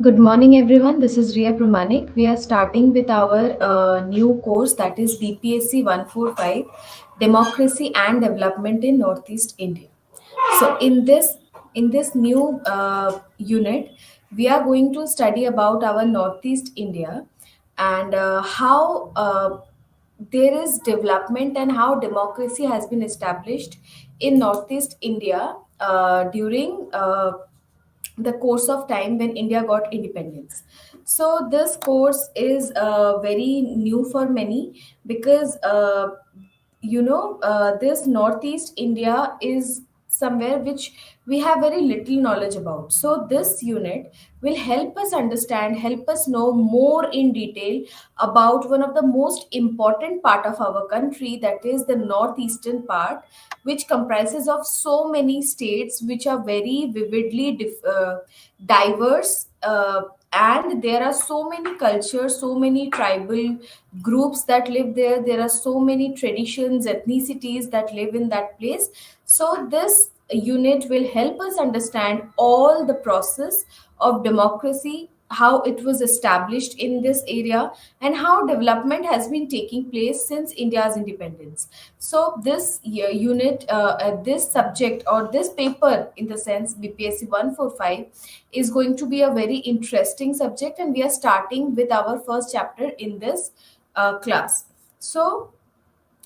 Good morning, everyone. This is Ria Pramanik. We are starting with our new course that is BPSC 145 Democracy and Development in Northeast India. So, in this new unit, we are going to study about our Northeast India and how there is development and how democracy has been established in Northeast India during the course of time when India got independence. So this course is very new for many because this Northeast India is somewhere which we have very little knowledge about. So this unit will help us understand, help us know more in detail about one of the most important part of our country, that is the northeastern part, which comprises of so many states which are very vividly diverse, and there are so many cultures, so many tribal groups that live there. There are so many traditions, ethnicities that live in that place. So this unit will help us understand all the process of democracy, how it was established in this area, and how development has been taking place since India's independence. So this unit, this subject or this paper, in the sense BPSC 145, is going to be a very interesting subject, and we are starting with our first chapter in this class. So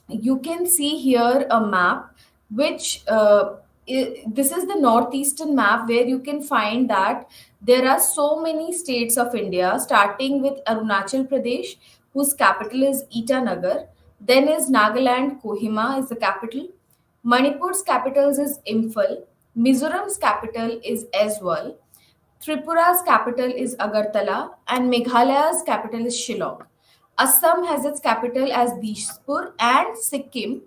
you can see here a map which this is the northeastern map, where you can find that there are so many states of India, starting with Arunachal Pradesh, whose capital is Itanagar. Then is Nagaland, Kohima is the capital. Manipur's capital is Imphal. Mizoram's capital is Aizawl. Tripura's capital is Agartala, and Meghalaya's capital is Shillong. Assam has its capital as Dishpur, and Sikkim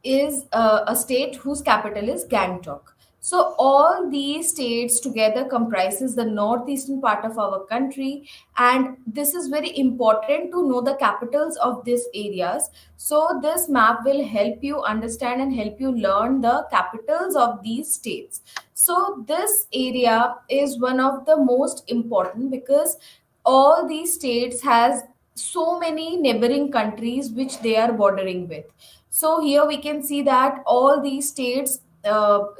is a state whose capital is Gangtok. So all these states together comprises the northeastern part of our country, and this is very important to know the capitals of these areas. So this map will help you understand and help you learn the capitals of these states. So this area is one of the most important because all these states has so many neighboring countries which they are bordering with. So here we can see that all these states,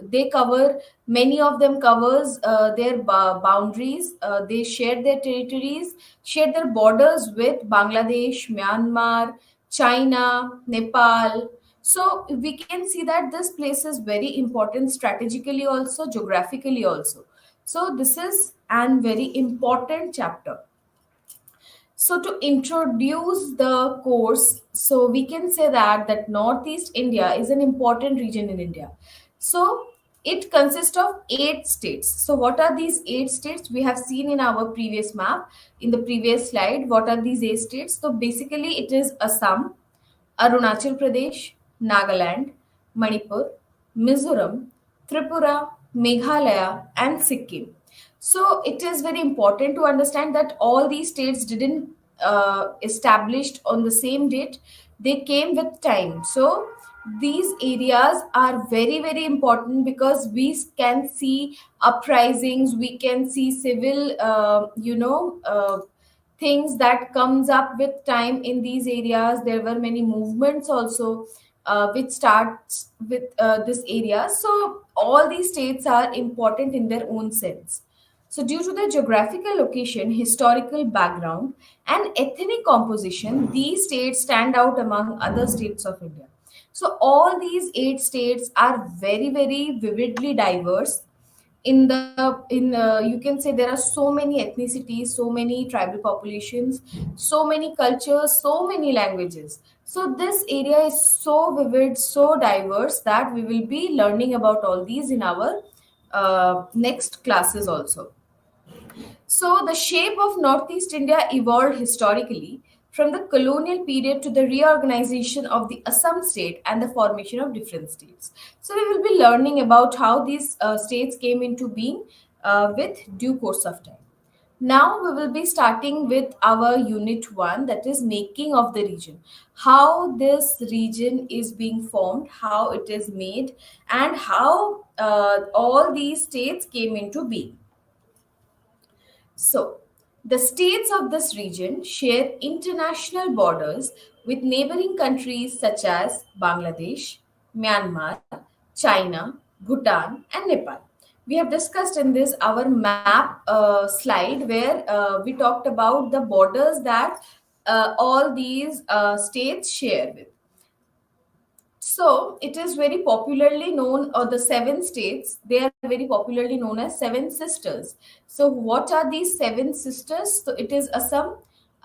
they cover, many of them covers their boundaries. They share their territories, share their borders with Bangladesh, Myanmar, China, Nepal. So we can see that this place is very important strategically, also geographically also. So this is an very important chapter. So to introduce the course, so we can say that Northeast India is an important region in India. So it consists of 8 states. So what are these 8 states? We have seen in our previous map, in the previous slide. What are these 8 states? So basically, it is Assam, Arunachal Pradesh, Nagaland, Manipur, Mizoram, Tripura, Meghalaya, and Sikkim. So it is very important to understand that all these states didn't established on the same date; they came with time. So these areas are very very important because we can see uprisings, we can see civil, things that comes up with time in these areas. There were many movements also which starts with this area. So all these states are important in their own sense. So due to the geographical location, historical background, and ethnic composition, these states stand out among other states of India. So all these 8 states are very very vividly diverse. In you can say there are so many ethnicities, so many tribal populations, so many cultures, so many languages. So this area is so vivid, so diverse, that we will be learning about all these in our next classes also. So, the shape of Northeast India evolved historically from the colonial period to the reorganization of the Assam state and the formation of different states. So, we will be learning about how these states came into being with due course of time. Now we will be starting with our unit 1, that is making of the region. How this region is being formed, how it is made, and how all these states came into being. So, the states of this region share international borders with neighboring countries such as Bangladesh, Myanmar, China, Bhutan, and Nepal. We have discussed in this our map slide where we talked about the borders that all these states share with. So it is very popularly known, or the seven states, they are very popularly known as seven sisters. So what are these seven sisters? So it is Assam,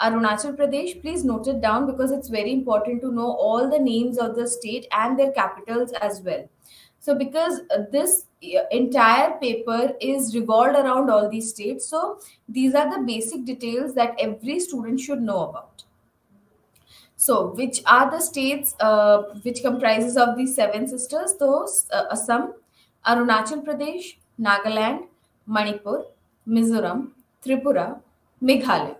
Arunachal Pradesh. Please note it down because it's very important to know all the names of the state and their capitals as well. So because this entire paper is revolved around all these states, so these are the basic details that every student should know about. So, which are the states which comprises of these seven sisters? Those Assam, Arunachal Pradesh, Nagaland, Manipur, Mizoram, Tripura, Meghalaya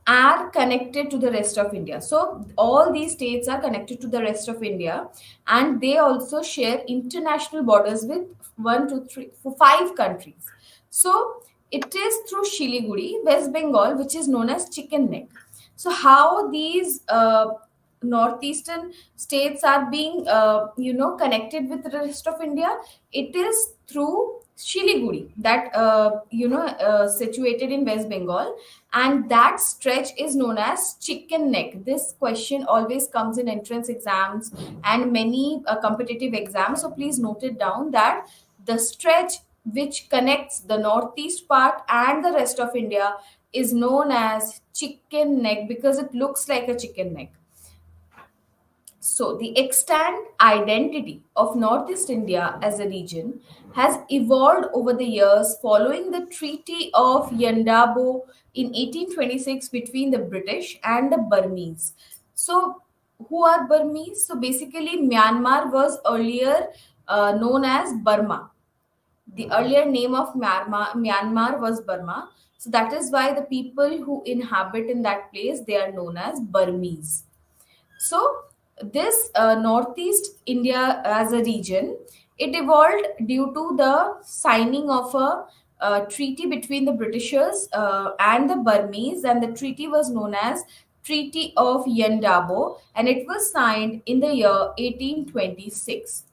are connected to the rest of India. So all these states are connected to the rest of India, and they also share international borders with one, two, three, four, five countries. So it is through Shiliguri, West Bengal, which is known as Chicken Neck. So how these northeastern states are being connected with the rest of India? It is through Shiliguri, that situated in West Bengal, and that stretch is known as Chicken Neck. This question always comes in entrance exams and many competitive exams, so please note it down that the stretch which connects the northeast part and the rest of India is known as Chicken Neck because it looks like a chicken neck. So, the extant identity of Northeast India as a region has evolved over the years following the Treaty of Yandabo in 1826 between the British and the Burmese. So, who are Burmese? So, basically, Myanmar was earlier known as Burma. The earlier name of Myanmar was Burma. So, that is why the people who inhabit in that place they are known as Burmese. So, this Northeast India as a region, it evolved due to the signing of a treaty between the Britishers and the Burmese, and the treaty was known as Treaty of Yandabo, and it was signed in the year 1826.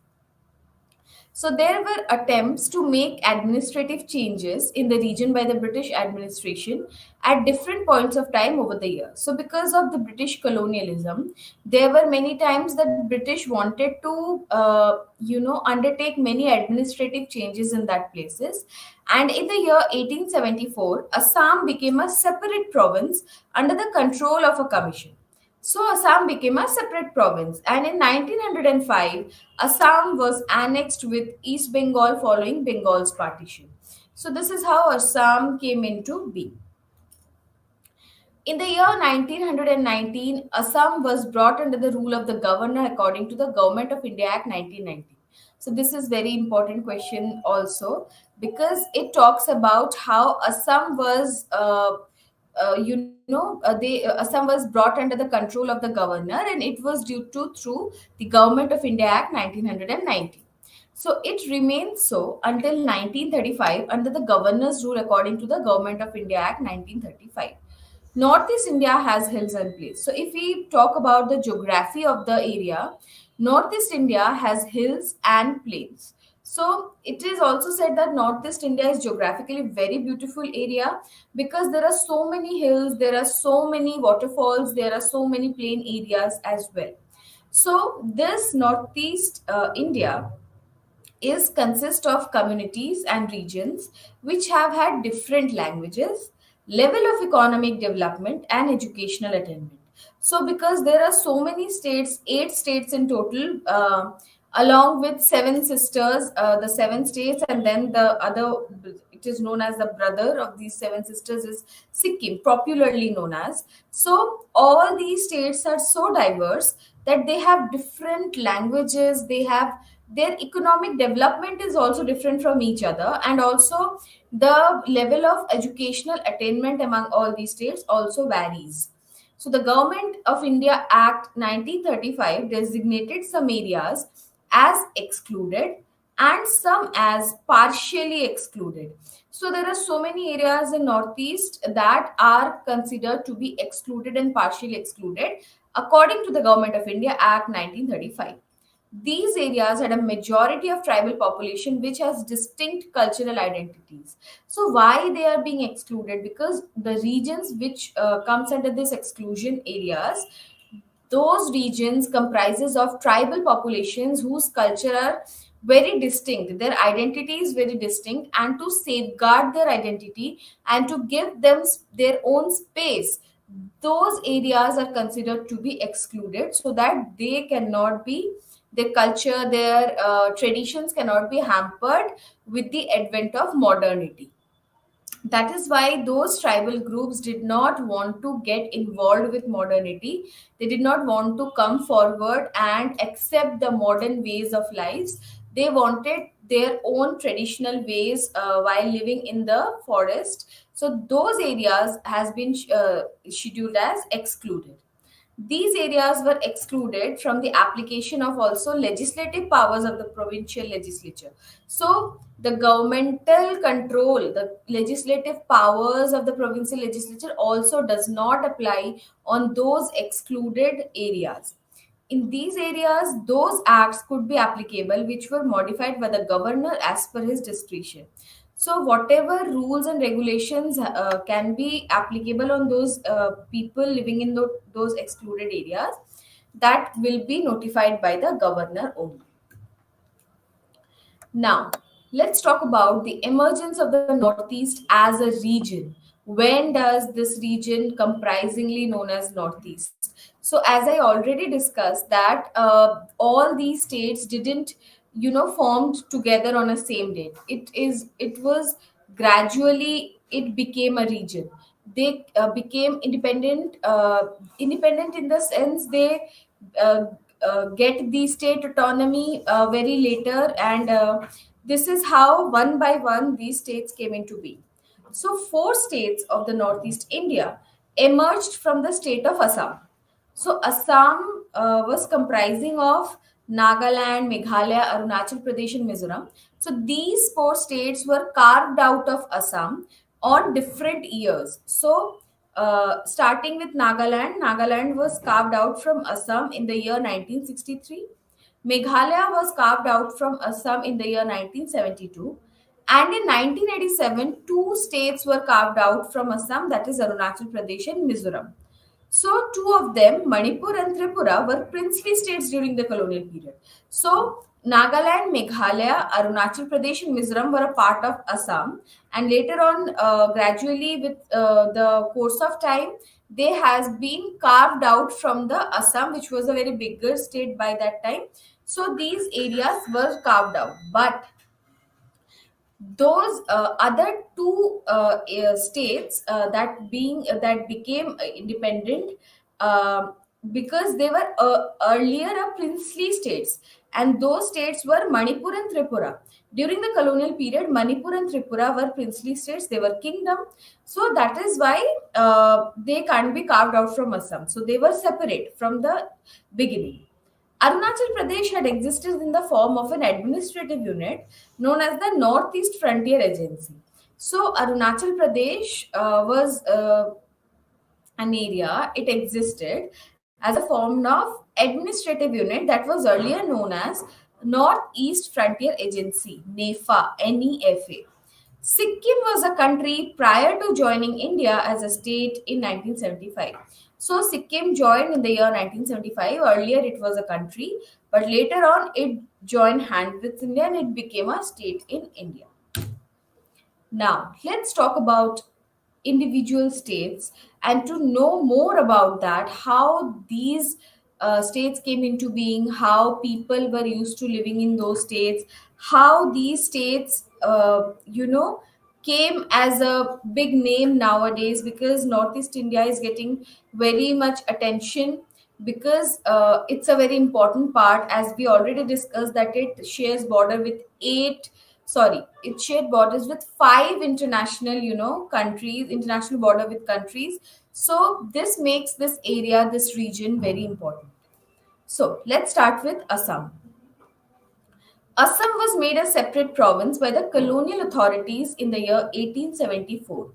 So there were attempts to make administrative changes in the region by the British administration at different points of time over the years. So because of the British colonialism, there were many times that British wanted to, undertake many administrative changes in that places. And in the year 1874, Assam became a separate province under the control of a commission. So Assam became a separate province, and in 1905, Assam was annexed with East Bengal following Bengal's partition. So this is how Assam came into being. In the year 1919, Assam was brought under the rule of the governor according to the Government of India Act 1990. So this is very important question also because it talks about how Assam was Assam was brought under the control of the governor, and it was due to through the Government of India Act 1990. So it remained so until 1935 under the governor's rule according to the Government of India Act 1935. Northeast India has hills and plains. So if we talk about the geography of the area, Northeast India has hills and plains. So it is also said that Northeast India is geographically very beautiful area because there are so many hills, there are so many waterfalls, there are so many plain areas as well. So this Northeast India is consist of communities and regions which have had different languages, level of economic development and educational attainment. So because there are so many states, 8 states in total, along with seven sisters, the seven states, and then the other, it is known as the brother of these seven sisters is Sikkim, popularly known as. So all these states are so diverse that they have different languages, they have their economic development is also different from each other, and also the level of educational attainment among all these states also varies. So the Government of India Act 1935 designated some areas as excluded, and some as partially excluded. So there are so many areas in Northeast that are considered to be excluded and partially excluded according to the Government of India Act 1935. These areas had a majority of tribal population which has distinct cultural identities. So why they are being excluded? Because the regions which comes under this exclusion areas, those regions comprises of tribal populations whose culture are very distinct, their identity is very distinct, and to safeguard their identity and to give them their own space, those areas are considered to be excluded so that they cannot be, their culture, their traditions cannot be hampered with the advent of modernity. That is why those tribal groups did not want to get involved with modernity. They did not want to come forward and accept the modern ways of lives. They wanted their own traditional ways while living in the forest. So those areas has been scheduled as excluded. These areas were excluded from the application of also legislative powers of the provincial legislature. So the governmental control, the legislative powers of the provincial legislature also does not apply on those excluded areas. In these areas, those acts could be applicable which were modified by the governor as per his discretion. So, whatever rules and regulations can be applicable on those people living in those excluded areas, that will be notified by the governor only. Now, let's talk about the emergence of the Northeast as a region. When does this region comprisingly known as Northeast? So, as I already discussed, that all these states didn't, formed together on a same date. It was gradually it became a region. They became independent. Independent in the sense they uh, get the state autonomy very later, and this is how one by one these states came into being. So four states of the Northeast India emerged from the state of Assam. So Assam was comprising of Nagaland, Meghalaya, Arunachal Pradesh, and Mizoram. So these four states were carved out of Assam on different years. So starting with Nagaland, Nagaland was carved out from Assam in the year 1963. Meghalaya was carved out from Assam in the year 1972. And in 1987, two states were carved out from Assam, that is Arunachal Pradesh and Mizoram. So, two of them, Manipur and Tripura, were princely states during the colonial period. So, Nagaland, Meghalaya, Arunachal Pradesh, and Mizoram were a part of Assam. And later on, gradually, with the course of time, they has been carved out from the Assam, which was a very bigger state by that time. So, these areas were carved out. But those other two states that became independent, uh, because they were earlier a princely states, and those states were Manipur and Tripura. During the colonial period, Manipur and Tripura were princely states, they were kingdom. So that is why they can't be carved out from Assam, so they were separate from the beginning. Arunachal Pradesh had existed in the form of an administrative unit known as the Northeast Frontier Agency. So, Arunachal Pradesh was an area, it existed as a form of administrative unit that was earlier known as Northeast Frontier Agency, NEFA, NEFA. Sikkim was a country prior to joining India as a state in 1975. So, Sikkim joined in the year 1975. Earlier, it was a country, but later on, it joined hand with India and it became a state in India. Now, let's talk about individual states, and to know more about that, how these states came into being, how people were used to living in those states, how these states, came as a big name nowadays, because Northeast India is getting very much attention, because it's a very important part, as we already discussed that it shares border with eight, sorry, it shared borders with five international, countries, international border with countries. So this makes this area, this region very important. So let's start with Assam. Assam was made a separate province by the colonial authorities in the year 1874.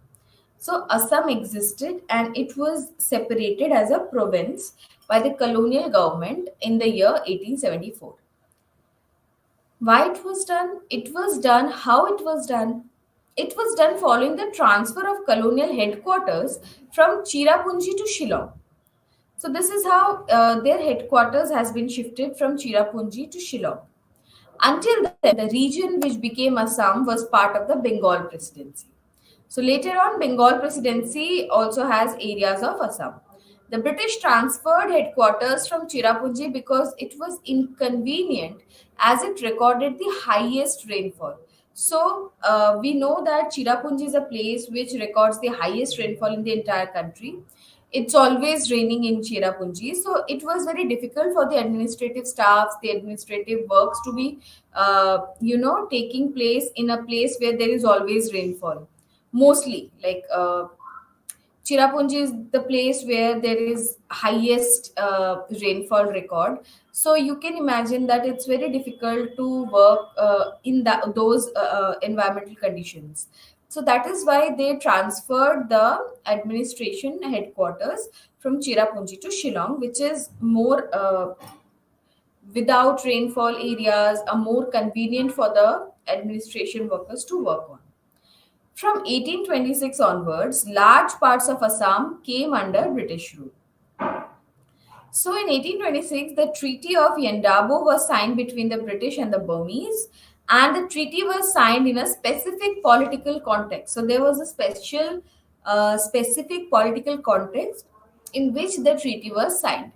So Assam existed and it was separated as a province by the colonial government in the year 1874. Why it was done? It was done how it was done. It was done following the transfer of colonial headquarters from Chirapunji to Shillong. So this is how their headquarters has been shifted from Chirapunji to Shillong. Until then, the region which became Assam was part of the Bengal Presidency. So later on, Bengal Presidency also has areas of Assam. The British transferred headquarters from Chirapunji because it was inconvenient as it recorded the highest rainfall. So we know that Chirapunji is a place which records the highest rainfall in the entire country. It's always raining in Chirapunji, so it was very difficult for the administrative staffs, the administrative works to be, taking place in a place where there is always rainfall. Mostly, like Chirapunji is the place where there is highest rainfall record. So you can imagine that it's very difficult to work in those environmental conditions. So that is why they transferred the administration headquarters from Chirapunji to Shillong, which is more without rainfall areas, are more convenient for the administration workers to work on. From 1826 onwards, large parts of Assam came under British rule. So in 1826, the Treaty of Yandabo was signed between the British and the Burmese, and the treaty was signed in a specific political context. So there was a specific political context in which the treaty was signed.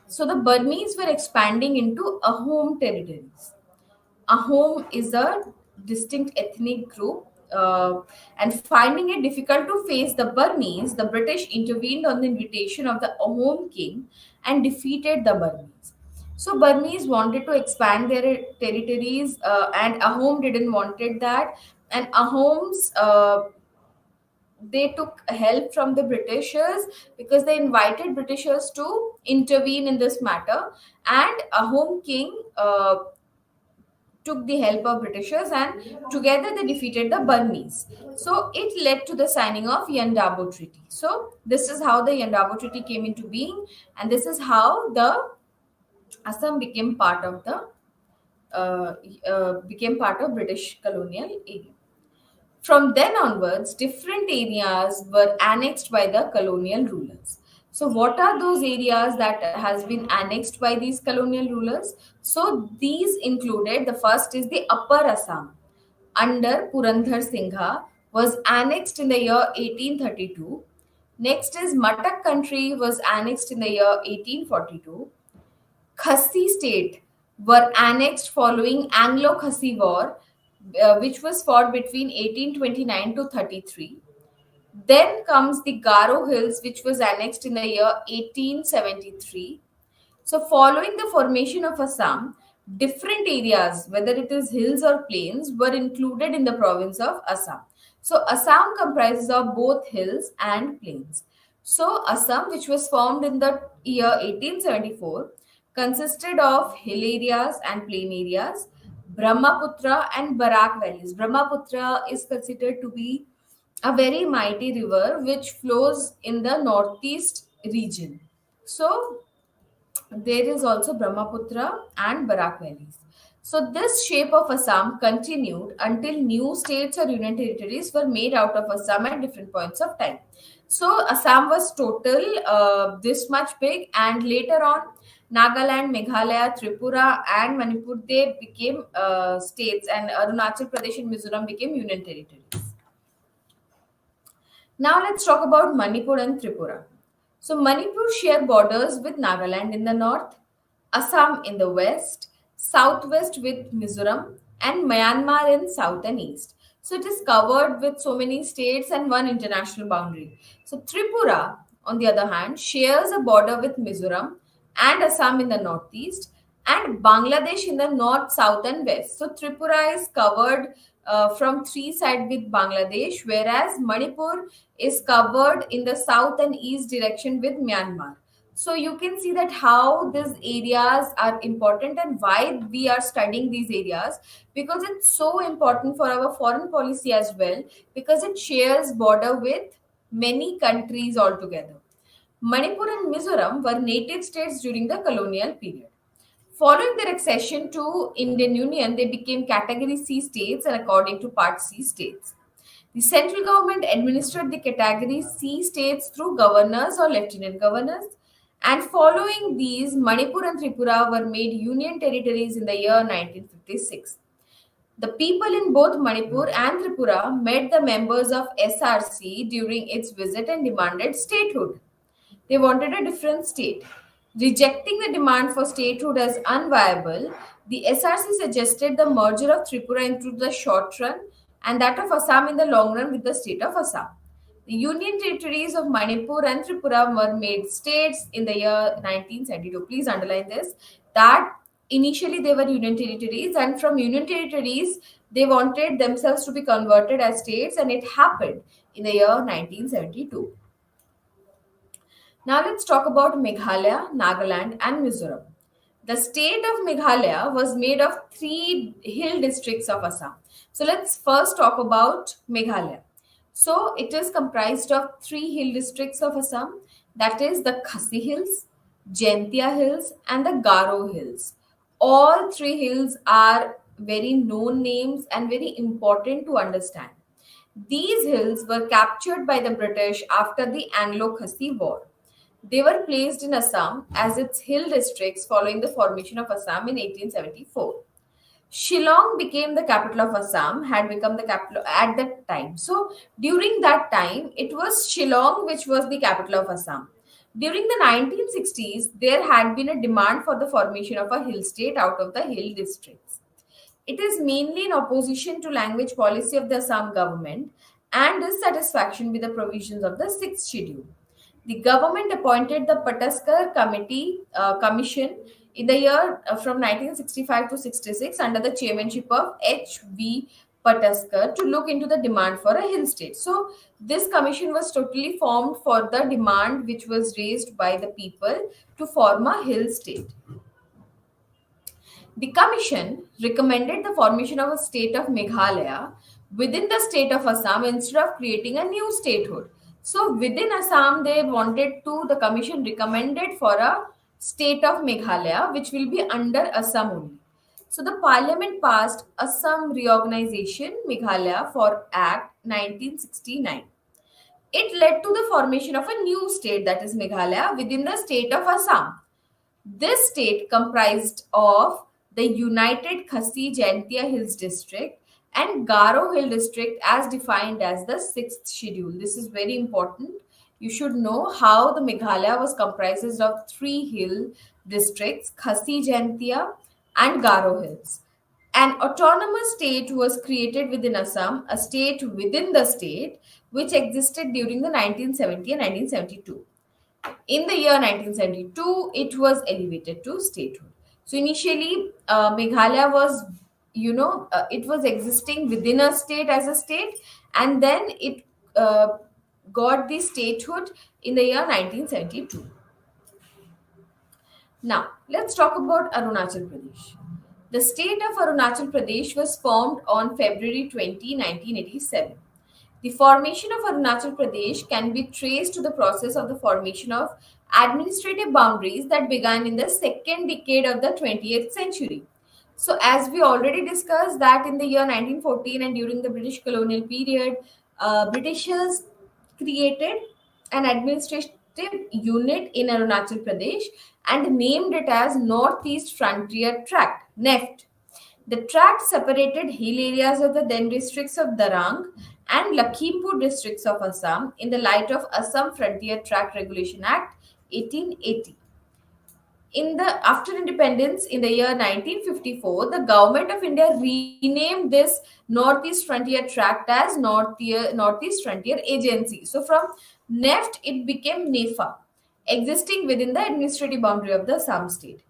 So the Burmese were expanding into Ahom territories. Ahom is a distinct ethnic group, and finding it difficult to face the Burmese, the British intervened on the invitation of the Ahom king and defeated the Burmese. So Burmese wanted to expand their territories, and Ahom didn't wanted that. And Ahoms they took help from the Britishers because they invited Britishers to intervene in this matter, and Ahom king took the help of Britishers and together they defeated the Burmese. So it led to the signing of Yandabo Treaty. So this is how the Yandabo Treaty came into being, and this is how the Assam became part of British colonial area. From then onwards, different areas were annexed by the colonial rulers. So, what are those areas that has been annexed by these colonial rulers? So, these included the first is the Upper Assam under Purandhar Singha was annexed in the year 1832. Next is Matak country was annexed in the year 1842. Khasi state were annexed following Anglo-Khasi War, which was fought between 1829 to 33. Then comes the Garo Hills, which was annexed in the year 1873. So, following the formation of Assam, different areas, whether it is hills or plains, were included in the province of Assam. So, Assam comprises of both hills and plains. So, Assam, which was formed in the year 1874, consisted of hill areas and plain areas, Brahmaputra and Barak valleys. Brahmaputra is considered to be a very mighty river which flows in the northeast region. So, there is also Brahmaputra and Barak valleys. So, this shape of Assam continued until new states or union territories were made out of Assam at different points of time. So, Assam was total this much big, and later on, Nagaland, Meghalaya, Tripura, and Manipur they became states, and Arunachal Pradesh and Mizoram became union territories. Now let's talk about Manipur and Tripura. So Manipur share borders with Nagaland in the north, Assam in the west, southwest with Mizoram, and Myanmar in south and east. So it is covered with so many states and one international boundary. So Tripura, on the other hand, shares a border with Mizoram and Assam in the northeast and Bangladesh in the north, south, and west. So Tripura is covered from three sides with Bangladesh, whereas Manipur is covered in the south and east direction with Myanmar. So you can see that how these areas are important and why we are studying these areas, because it's so important for our foreign policy as well, because it shares border with many countries altogether. Manipur and Mizoram were native states during the colonial period. Following their accession to Indian Union, they became Category C states and according to Part C states. The central government administered the Category C states through governors or lieutenant governors, and following these, Manipur and Tripura were made union territories in the year 1956. The people in both Manipur and Tripura met the members of SRC during its visit and demanded statehood. They wanted a different state. Rejecting the demand for statehood as unviable, the SRC suggested the merger of Tripura into the short run and that of Assam in the long run with the state of Assam. The union territories of Manipur and Tripura were made states in the year 1972. Please underline this, that initially they were union territories, and from union territories they wanted themselves to be converted as states, and it happened in the year 1972. Now let's talk about Meghalaya, Nagaland, and Mizoram. The state of Meghalaya was made of three hill districts of Assam. So let's first talk about Meghalaya. So it is comprised of three hill districts of Assam, that is the Khasi Hills, Jaintia Hills, and the Garo Hills. All three hills are very known names and very important to understand. These hills were captured by the British after the Anglo-Khasi War. They were placed in Assam as its hill districts following the formation of Assam in 1874. Shillong became the capital of Assam, had become the capital at that time. So during that time, it was Shillong which was the capital of Assam. During the 1960s, there had been a demand for the formation of a hill state out of the hill districts. It is mainly in opposition to language policy of the Assam government and dissatisfaction with the provisions of the sixth schedule. The government appointed the Pataskar Commission in the year from 1965 to 66 under the chairmanship of H.V. Pataskar to look into the demand for a hill state. So this commission was totally formed for the demand which was raised by the people to form a hill state. The commission recommended the formation of a state of Meghalaya within the state of Assam instead of creating a new statehood. So within Assam, the commission recommended for a state of Meghalaya, which will be under Assam only. So the parliament passed Assam Reorganization Meghalaya for Act 1969. It led to the formation of a new state, that is Meghalaya, within the state of Assam. This state comprised of the United Khasi Jaintia Hills District and Garo Hill District as defined as the sixth schedule. This is very important. You should know how the Meghalaya was comprised of three hill districts, Khasi Jaintia and Garo Hills. An autonomous state was created within Assam, a state within the state, which existed during the 1970 and 1972. In the year 1972, it was elevated to statehood. So initially, Meghalaya was, it was existing within a state as a state, and then it got the statehood in the year 1972. Now, let's talk about Arunachal Pradesh. The state of Arunachal Pradesh was formed on February 20, 1987. The formation of Arunachal Pradesh can be traced to the process of the formation of administrative boundaries that began in the second decade of the 20th century. So, as we already discussed, that in the year 1914 and during the British colonial period, Britishers created an administrative unit in Arunachal Pradesh and named it as Northeast Frontier Tract (NEFT). The tract separated hill areas of the then districts of Darang and Lakhimpur districts of Assam in the light of Assam Frontier Tract Regulation Act 1880. After independence in the year 1954, the government of India renamed this Northeast Frontier Tract as Northeast Frontier Agency. So from NEFT, it became NEFA, existing within the administrative boundary of the Assam state.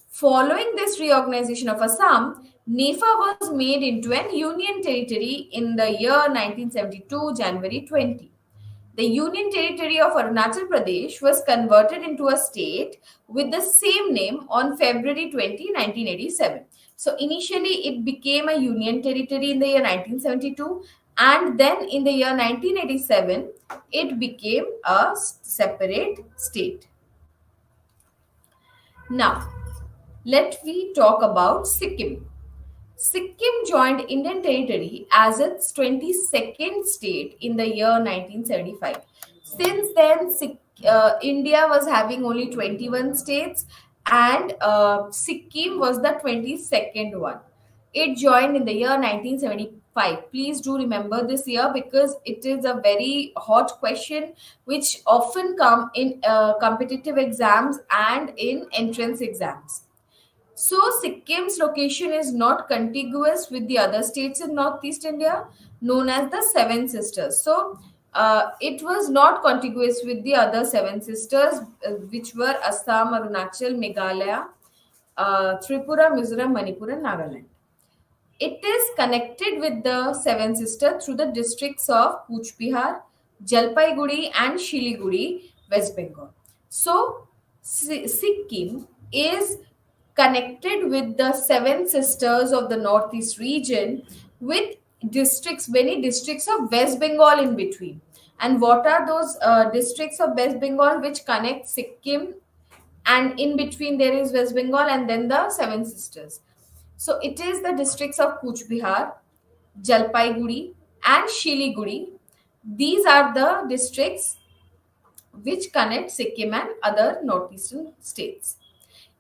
Following this reorganization of Assam, NEFA was made into an union territory in the year 1972, January 20. The Union Territory of Arunachal Pradesh was converted into a state with the same name on February 20, 1987. So initially it became a Union Territory in the year 1972, and then in the year 1987 it became a separate state. Now, let we talk about Sikkim. Sikkim joined Indian territory as its 22nd state in the year 1975. Since then, India was having only 21 states, and Sikkim was the 22nd one. It joined in the year 1975. Please do remember this year because it is a very hot question which often come in competitive exams and in entrance exams. So, Sikkim's location is not contiguous with the other states in Northeast India, known as the Seven Sisters. So, it was not contiguous with the other Seven Sisters, which were Assam, Arunachal, Meghalaya, Tripura, Mizoram, Manipur, and Nagaland. It is connected with the Seven Sisters through the districts of Cooch Behar, Jalpaiguri, and Shiliguri, West Bengal. So, Sikkim is connected with the Seven Sisters of the Northeast region with districts, many districts of West Bengal in between. And what are those districts of West Bengal which connect Sikkim, and in between there is West Bengal and then the Seven Sisters? So it is the districts of Cooch Behar, Jalpaiguri, and Shiliguri. These are the districts which connect Sikkim and other northeastern states.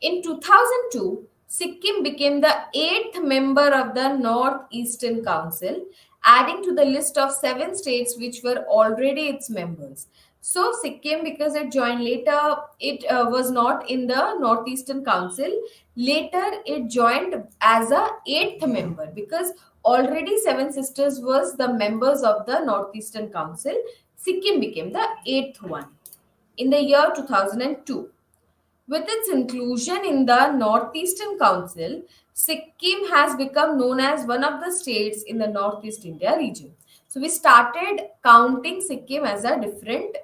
In 2002, Sikkim became the eighth member of the Northeastern Council, adding to the list of seven states which were already its members. So, Sikkim, because it joined later, it was not in the Northeastern Council. Later, it joined as a eighth member because already Seven Sisters was the members of the Northeastern Council. Sikkim became the eighth one in the year 2002. With its inclusion in the Northeastern Council, Sikkim has become known as one of the states in the Northeast India region. So we started counting Sikkim as a different,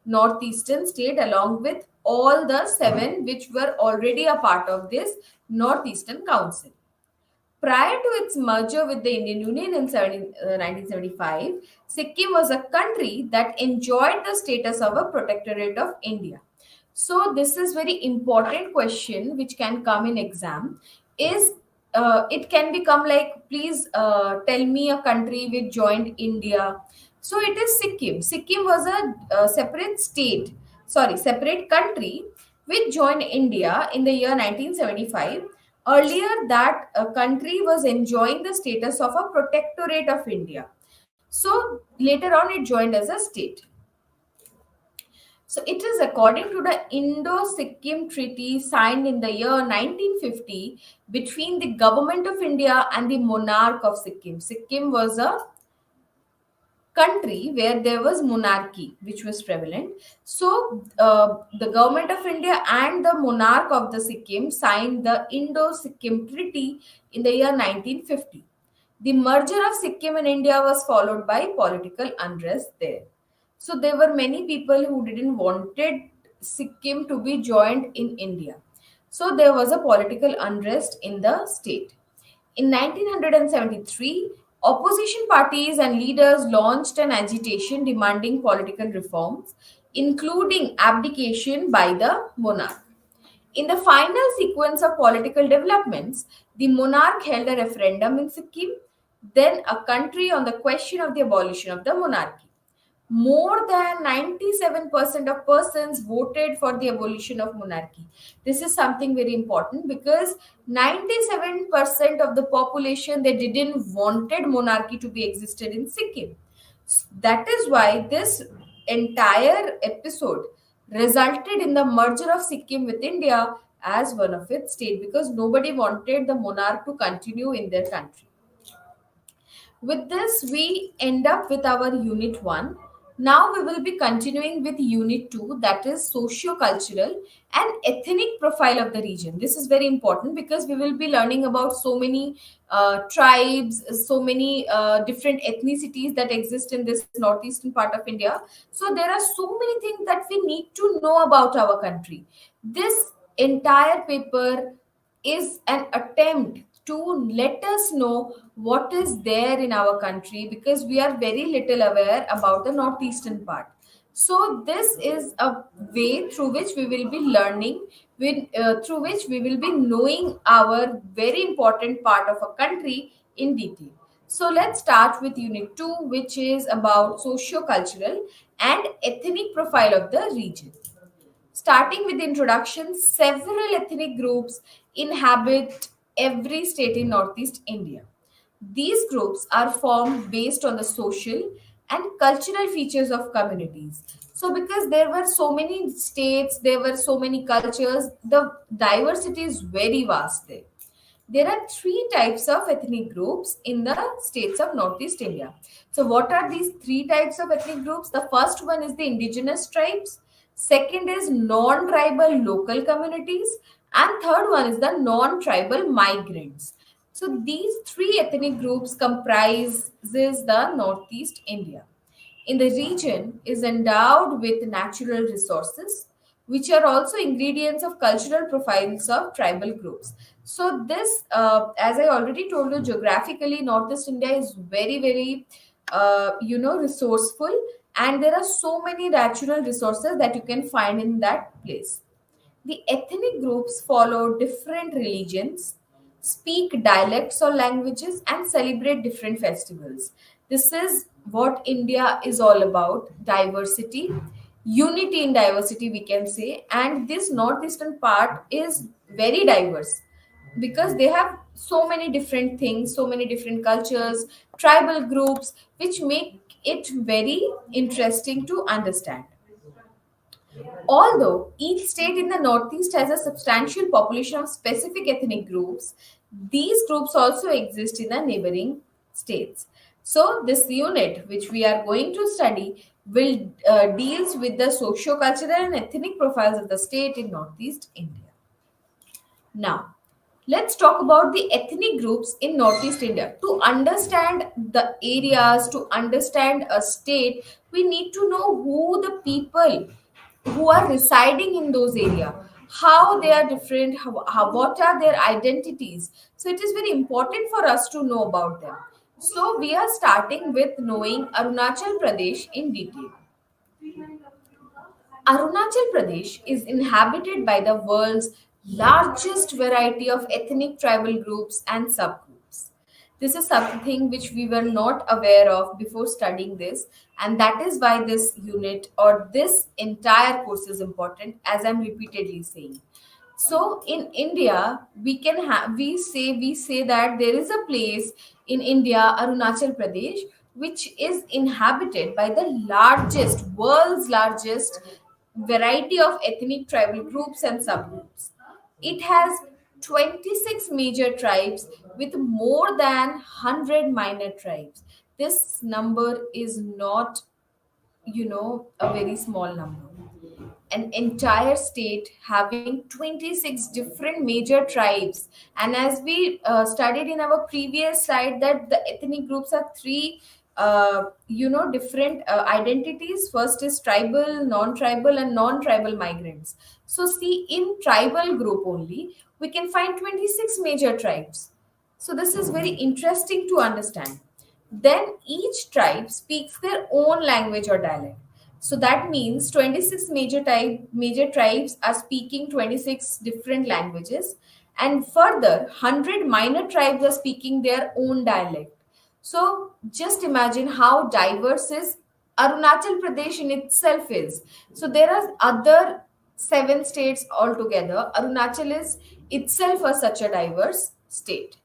Northeastern state along with all the seven which were already a part of this Northeastern Council. Prior to its merger with the Indian Union in 1975, Sikkim was a country that enjoyed the status of a protectorate of India. So this is very important question which can come in exam. Is it can become like, please tell me a country which joined India. So it is Sikkim. Sikkim was a separate state, sorry, separate country which joined India in the year 1975. Earlier, that country was enjoying the status of a protectorate of India. So later on, it joined as a state. So it is according to the Indo-Sikkim Treaty signed in the year 1950 between the Government of India and the monarch of Sikkim. Sikkim was a country where there was monarchy which was prevalent. So the Government of India and the monarch of the Sikkim signed the Indo-Sikkim Treaty in the year 1950. The merger of Sikkim and India was followed by political unrest there. So there were many people who didn't wanted Sikkim to be joined in India. So there was a political unrest in the state. In 1973, opposition parties and leaders launched an agitation demanding political reforms, including abdication by the monarch. In the final sequence of political developments, the monarch held a referendum in Sikkim, then a country on the question of the abolition of the monarchy. More than 97% of persons voted for the abolition of monarchy. This is something very important because 97% of the population, they didn't wanted monarchy to be existed in Sikkim. That is why this entire episode resulted in the merger of Sikkim with India as one of its state because nobody wanted the monarch to continue in their country. With this, we end up with our unit 1. Now we will be continuing with Unit 2, that is socio-cultural and ethnic profile of the region. This is very important because we will be learning about so many tribes, so many different ethnicities that exist in this northeastern part of India. So there are so many things that we need to know about our country. This entire paper is an attempt to let us know what is there in our country, because we are very little aware about the northeastern part. So this is a way through which we will be learning, through which we will be knowing our very important part of a country in detail. So let's start with Unit 2, which is about socio-cultural and ethnic profile of the region. Starting with the introduction, several ethnic groups inhabit every state in Northeast India. These groups are formed based on the social and cultural features of communities. So, because there were so many states, there were so many cultures, the diversity is very vast there. There are three types of ethnic groups in the states of Northeast India. So, what are these three types of ethnic groups? The first one is the indigenous tribes, second is non tribal local communities, and third one is the non tribal migrants. So, these three ethnic groups comprises the Northeast India in the region is endowed with natural resources, which are also ingredients of cultural profiles of tribal groups. So, this, as I already told you, geographically, Northeast India is very, very, resourceful, and there are so many natural resources that you can find in that place. The ethnic groups follow different religions, speak dialects or languages, and celebrate different festivals. This is what India is all about: diversity, unity in diversity, we can say. And this northeastern part is very diverse because they have so many different things, so many different cultures, tribal groups, which make it very interesting to understand. Although each state in the Northeast has a substantial population of specific ethnic groups, these groups also exist in the neighboring states. So, this unit, which we are going to study, will deals with the socio-cultural and ethnic profiles of the state in Northeast India. Now, let's talk about the ethnic groups in Northeast India. To understand the areas, to understand a state, we need to know who the people who are residing in those areas, how they are different, what are their identities. So it is very important for us to know about them. So we are starting with knowing Arunachal Pradesh in detail. Arunachal Pradesh is inhabited by the world's largest variety of ethnic tribal groups and subgroups. This is something which we were not aware of before studying this, and that is why this unit or this entire course is important, as I'm repeatedly saying. So in India, we say that there is a place in India, Arunachal Pradesh, which is inhabited by the world's largest variety of ethnic tribal groups and subgroups. It has 26 major tribes with more than 100 minor tribes. This number is not, a very small number. An entire state having 26 different major tribes. And as we studied in our previous slide, that the ethnic groups are three different identities. First is tribal, non-tribal, and non-tribal migrants. So see, in tribal group only we can find 26 major tribes. So this is very interesting to understand. Then each tribe speaks their own language or dialect. So that means 26 major tribes are speaking 26 different languages, and further 100 minor tribes are speaking their own dialect. So just imagine how diverse is Arunachal Pradesh in itself is. So there are other seven states altogether. Arunachal is itself such a diverse state.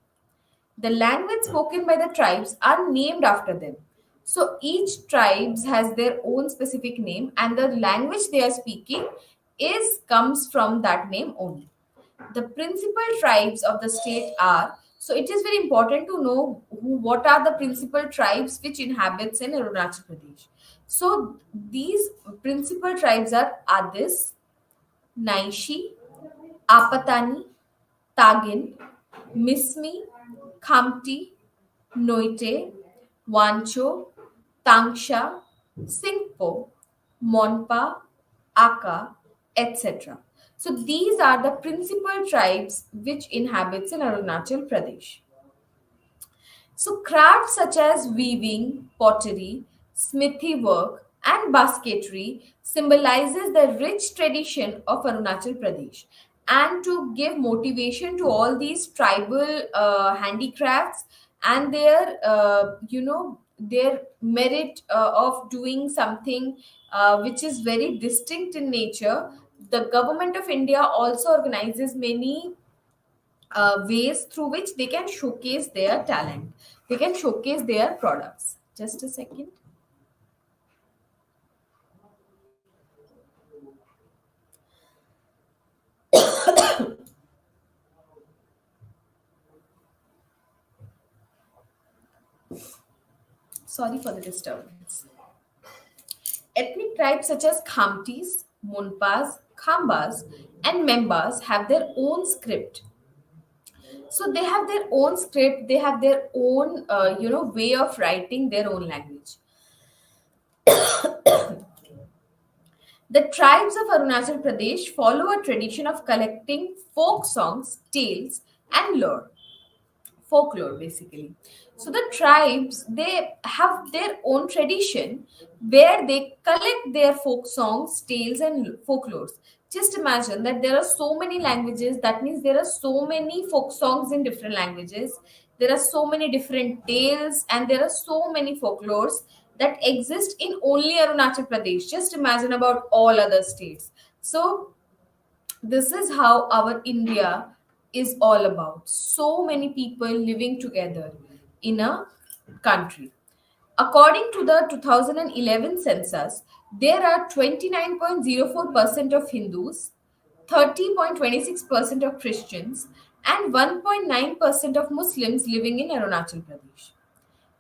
The language spoken by the tribes are named after them. So each tribes has their own specific name, and the language they are speaking is comes from that name only. The principal tribes of the state are, so it is very important to know what are the principal tribes which inhabits in Arunachal Pradesh. So these principal tribes are Adis, Naishi, Apatani, Tagin, Mismi, Khamti, Noite, Wancho, Tangsha, Singpo, Monpa, Aka, etc. So these are the principal tribes which inhabits in Arunachal Pradesh. So crafts such as weaving, pottery, smithy work, and basketry symbolizes the rich tradition of Arunachal Pradesh. And to give motivation to all these tribal handicrafts and their, their merit of doing something which is very distinct in nature, the government of India also organizes many ways through which they can showcase their talent. They can showcase their products. Just a second. Sorry for the disturbance. Ethnic tribes such as Khamtis, Munpas, Khambas, and Membas have their own script. So they have their own script. They have their own, way of writing their own language. The tribes of Arunachal Pradesh follow a tradition of collecting folk songs, tales, and lore. Folklore basically. So the tribes, they have their own tradition where they collect their folk songs, tales, and folklores. Just imagine that there are so many languages. That means there are so many folk songs in different languages. There are so many different tales, and there are so many folklores that exist in only Arunachal Pradesh. Just imagine about all other states. So this is how our India is all about. So many people living together in a country. According to the 2011 census, there are 29.04% of Hindus, 30.26% of Christians, and 1.9% of Muslims living in Arunachal Pradesh.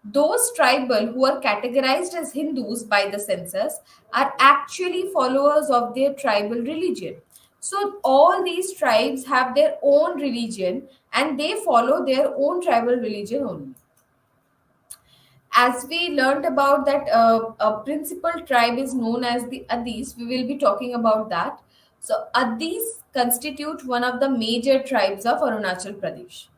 Those tribal who are categorized as Hindus by the census are actually followers of their tribal religion. So, all these tribes have their own religion and they follow their own tribal religion only. As we learned about that a principal tribe is known as the Adis, we will be talking about that. So, Adis constitute one of the major tribes of Arunachal Pradesh.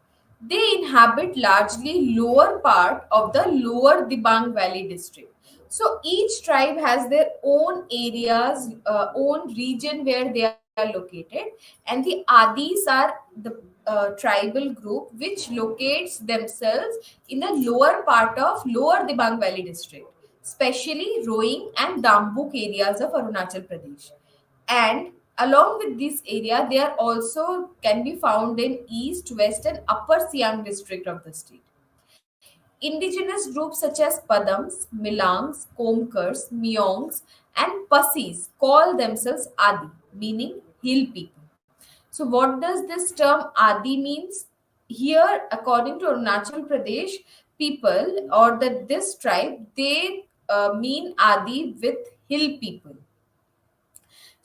They inhabit largely lower part of the lower Dibang Valley district. So each tribe has their own areas, own region where they are located, and the Adis are the tribal group which locates themselves in the lower part of lower Dibang Valley district, especially Roing and Dambuk areas of Arunachal Pradesh. And along with this area, they are also can be found in East, West, and Upper Siang district of the state. Indigenous groups such as Padams, Milangs, Komkars, Myongs, and Pasis call themselves Adi, meaning hill people. So, what does this term Adi means? Here, according to Arunachal Pradesh people or this tribe, they mean Adi with hill people.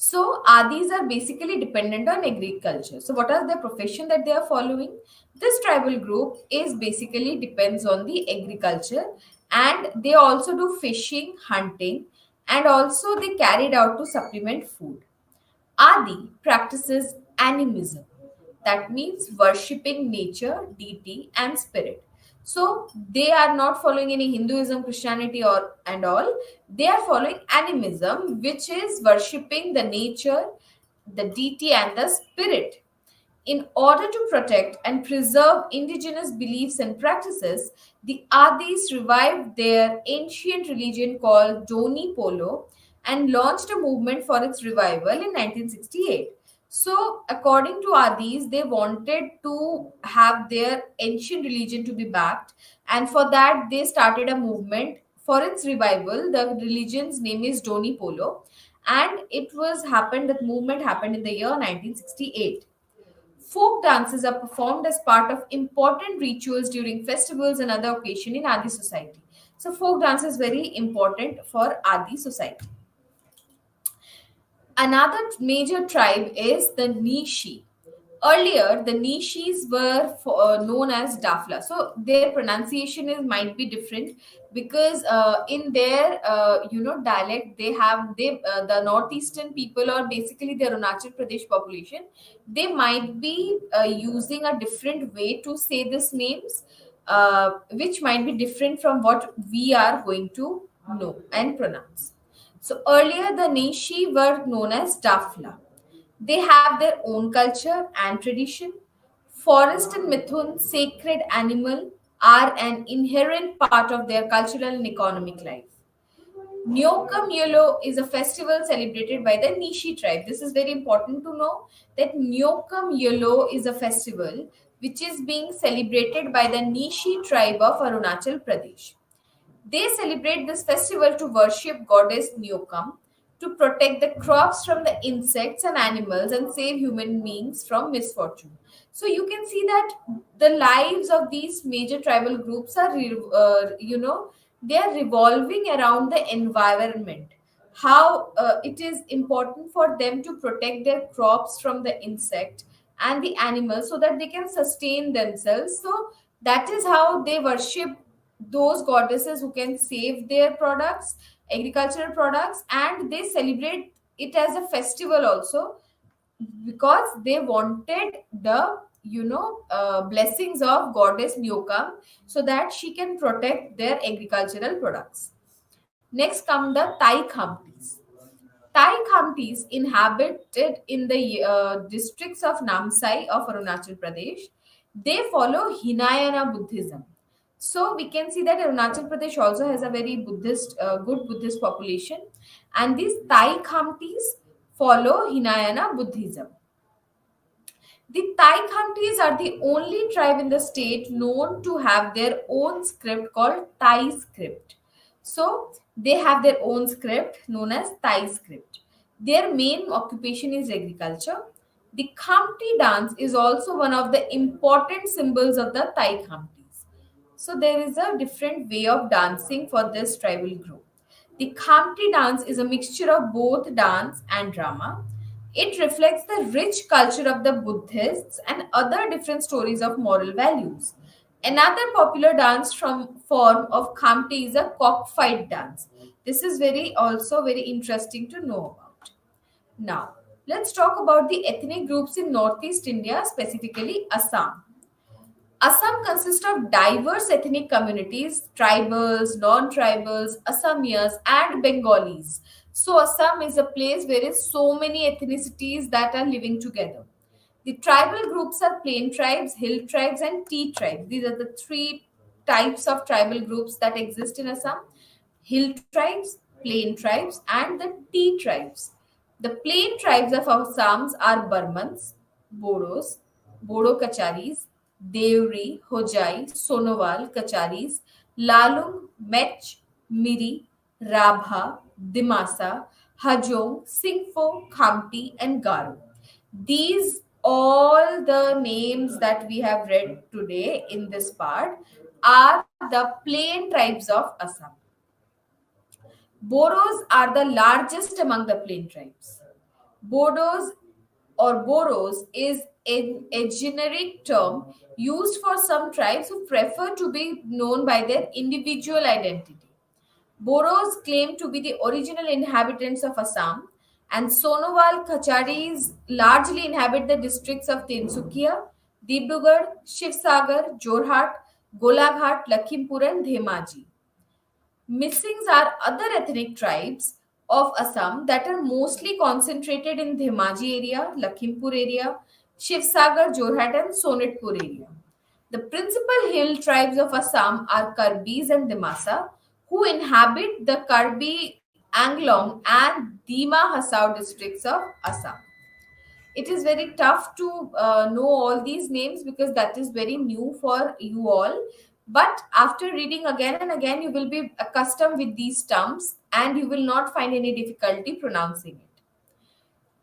So Adis are basically dependent on agriculture. So what are the profession that they are following? This tribal group is basically depends on the agriculture, and they also do fishing, hunting, and also they carried out to supplement food. Adi practices animism. That means worshipping nature, deity, and spirit. So they are not following any Hinduism, Christianity, or and all. They are following animism, which is worshipping the nature, the deity, and the spirit. In order to protect and preserve indigenous beliefs and practices, the Adis revived their ancient religion called Doni Polo and launched a movement for its revival in 1968. So, according to Adis, they wanted to have their ancient religion to be backed, and for that, they started a movement for its revival. The religion's name is Doni Polo, and it was happened. That movement happened in the year 1968. Folk dances are performed as part of important rituals during festivals and other occasions in Adi society. So folk dance is very important for Adi society. Another major tribe is the Nishi. Earlier, the Nishis were known as Dafla. So their pronunciation is might be different because in their dialect they the northeastern people, or basically the Arunachal Pradesh population, they might be using a different way to say these names, which might be different from what we are going to know and pronounce. So earlier, the Nishi were known as Dafla. They have their own culture and tradition. Forest and Mithun, sacred animal, are an inherent part of their cultural and economic life. Nyokam Yolo is a festival celebrated by the Nishi tribe. This is very important to know that Nyokam Yolo is a festival which is being celebrated by the Nishi tribe of Arunachal Pradesh. They celebrate this festival to worship goddess Nyokam, to protect the crops from the insects and animals, and save human beings from misfortune. So you can see that the lives of these major tribal groups are, they are revolving around the environment. How it is important for them to protect their crops from the insect and the animals so that they can sustain themselves. So that is how they worship those goddesses who can save their products, agricultural products, and they celebrate it as a festival also because they wanted the blessings of goddess Nyokam so that she can protect their agricultural products. Next come the Tai Khamtis. Tai Khamtis inhabited in the districts of Namsai of Arunachal Pradesh. They follow Hinayana Buddhism. So we can see that Arunachal Pradesh also has a very good Buddhist population, and these Tai Khamtis follow Hinayana Buddhism. The Tai Khamtis are the only tribe in the state known to have their own script called Tai script. So they have their own script known as Tai script. Their main occupation is agriculture. The Khamti dance is also one of the important symbols of the Tai Khamtis. So there is a different way of dancing for this tribal group. The Khamti dance is a mixture of both dance and drama. It reflects the rich culture of the Buddhists and other different stories of moral values. Another popular dance from form of Khamti is a cockfight dance. This is very interesting to know about. Now, let's talk about the ethnic groups in Northeast India, specifically Assam. Assam consists of diverse ethnic communities, tribals, non-tribals, Assamese, and Bengalis. So Assam is a place where is so many ethnicities that are living together. The tribal groups are plain tribes, hill tribes, and tea tribes. These are the three types of tribal groups that exist in Assam: hill tribes, plain tribes, and the tea tribes. The plain tribes of Assam are Burmans, Bodos, Bodo Kacharis, Deori, Hojai, Sonowal, Kacharis, Lalung, Mech, Miri, Rabha, Dimasa, Hajong, Singpho, Khamti, and Garo. These all the names that we have read today in this part are the plain tribes of Assam. Boros are the largest among the plain tribes. Bodos or Boros is a generic term used for some tribes who prefer to be known by their individual identity. Boros claim to be the original inhabitants of Assam, and Sonowal Kacharis largely inhabit the districts of Tinsukia, Dibrugarh, Shivsagar, Jorhat, Golaghat, Lakhimpur, and Dhemaji. Missings are other ethnic tribes of Assam that are mostly concentrated in Dhemaji area, Lakhimpur area, Shivsagar, Jorhat, and Sonitpur area. The principal hill tribes of Assam are Karbis and Dimasa, who inhabit the Karbi Anglong and Dima Hasao districts of Assam. It is very tough to know all these names because that is very new for you all. But after reading again and again, you will be accustomed with these terms and you will not find any difficulty pronouncing it.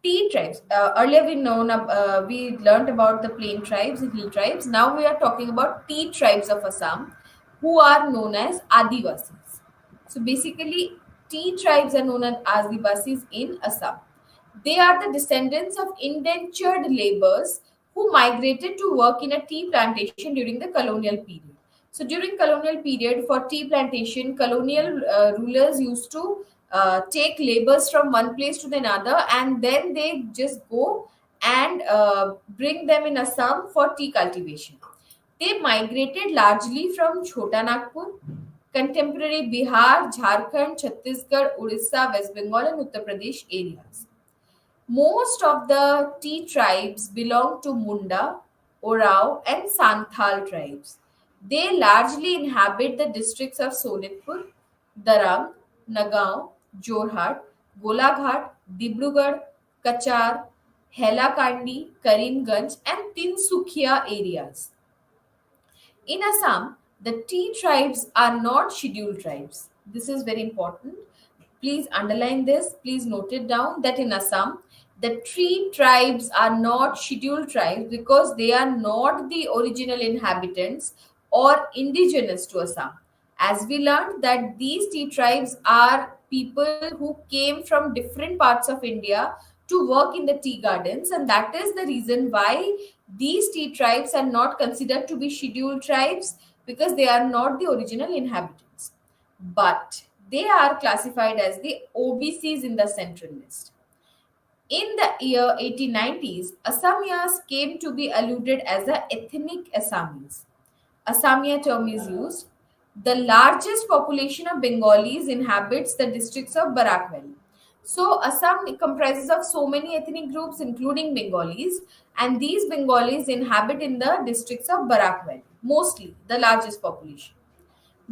Tea tribes. Earlier we learned about the plain tribes and hill tribes. Now we are talking about tea tribes of Assam, who are known as Adivasis. So basically, tea tribes are known as Adivasis in Assam. They are the descendants of indentured laborers who migrated to work in a tea plantation during the colonial period. So during colonial period for tea plantation, colonial rulers used to take laborers from one place to another, and then they just go and bring them in Assam for tea cultivation. They migrated largely from Chota Nagpur, contemporary Bihar, Jharkhand, Chhattisgarh, Orissa, West Bengal, and Uttar Pradesh areas. Most of the tea tribes belong to Munda, Orao, and Santhal tribes. They largely inhabit the districts of Sonitpur, Darang, Nagaon, Jorhat, Golaghat, Dibrugarh, Kachar, Hailakandi, Karimganj, and Tinsukia areas. In Assam, the tea tribes are not scheduled tribes. This is very important. Please underline this. Please note it down that in Assam, the tea tribes are not scheduled tribes because they are not the original inhabitants or indigenous to Assam. As we learned that these tea tribes are people who came from different parts of India to work in the tea gardens, and that is the reason why these tea tribes are not considered to be scheduled tribes because they are not the original inhabitants. But they are classified as the OBCs in the central list. In the year 1890s, Assamias came to be alluded as the ethnic Assamese. Assamia term is used. The largest population of Bengalis inhabits the districts of Barak Valley. So Assam comprises of so many ethnic groups including Bengalis, and these Bengalis inhabit in the districts of Barak Valley, mostly the largest population.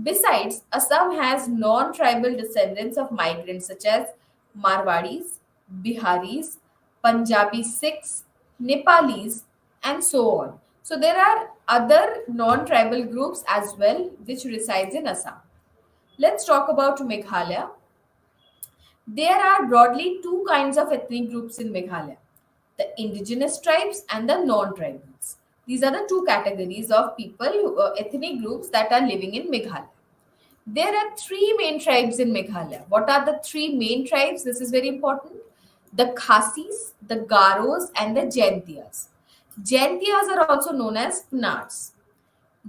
Besides, Assam has non-tribal descendants of migrants such as Marwadis, Biharis, Punjabi Sikhs, Nepalis, and so on. So there are other non-tribal groups as well which resides in Assam. Let's talk about Meghalaya. There are broadly two kinds of ethnic groups in Meghalaya: the indigenous tribes and the non tribals. These are the two categories of people, ethnic groups that are living in Meghalaya. There are three main tribes in Meghalaya. What are the three main tribes? This is very important: the Khasis, the Garos, and the Jaintias. Jaintias are also known as Pnats.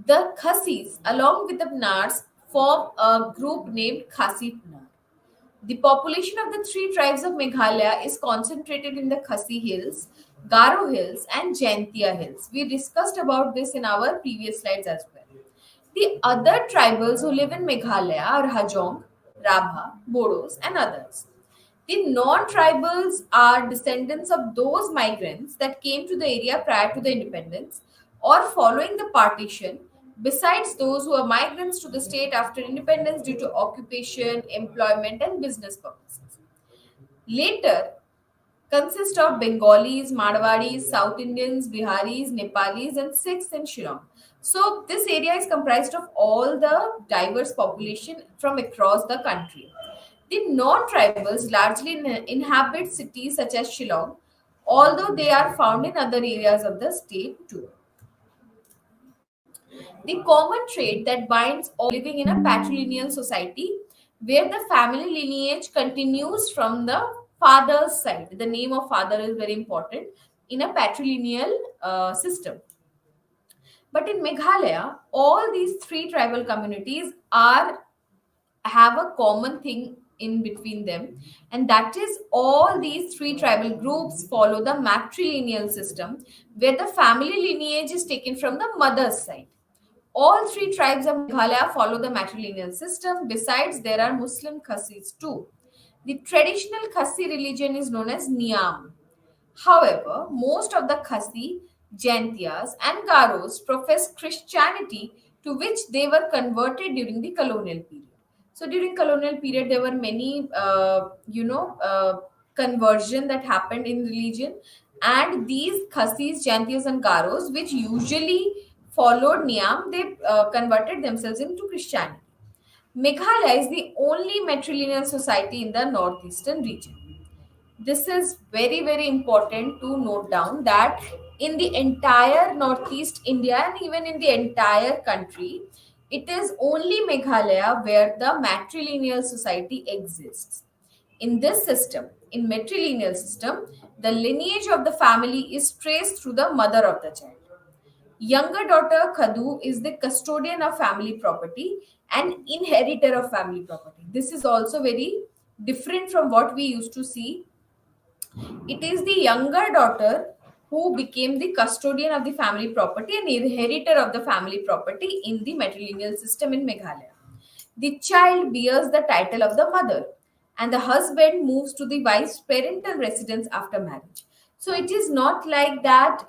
The Khasis, along with the Pnats, form a group named Khasi Pnat. The population of the three tribes of Meghalaya is concentrated in the Khasi Hills, Garo Hills, and Jaintia Hills. We discussed about this in our previous slides as well. The other tribals who live in Meghalaya are Hajong, Rabha, Bodos, and others. The non-tribals are descendants of those migrants that came to the area prior to the independence or following the partition, besides those who are migrants to the state after independence due to occupation, employment, and business purposes. Later, consist of Bengalis, Marwadis, South Indians, Biharis, Nepalis, and Sikhs in Shillong. So this area is comprised of all the diverse population from across the country. The non-tribals largely inhabit cities such as Shillong, although they are found in other areas of the state too. The common trait that binds all living in a patrilineal society where the family lineage continues from the father's side. The name of father is very important in a patrilineal system. But in Meghalaya, all these three tribal communities are have a common thing in between them, and that is all these three tribal groups follow the matrilineal system where the family lineage is taken from the mother's side. All three tribes of Meghalaya follow the matrilineal system. Besides, there are Muslim Khasis too. The traditional Khasi religion is known as Niyam. However, most of the Khasi, Jaintias, and Garos profess Christianity, to which they were converted during the colonial period. So during colonial period, there were many, conversion that happened in religion, and these Khasis, Jaintias, and Garos, which usually followed Niam, they converted themselves into Christianity. Meghalaya is the only matrilineal society in the northeastern region. This is very, very important to note down that in the entire northeast India and even in the entire country, It is only Meghalaya where the matrilineal society exists. In this system, in matrilineal system, the lineage of the family is traced through the mother of the child. Younger daughter Khadu is the custodian of family property and inheritor of family property. This is also very different from what we used to see. It is the younger daughter who became the custodian of the family property and inheritor of the family property in the matrilineal system in Meghalaya. The child bears the title of the mother, and the husband moves to the wife's parental residence after marriage. So it is not like that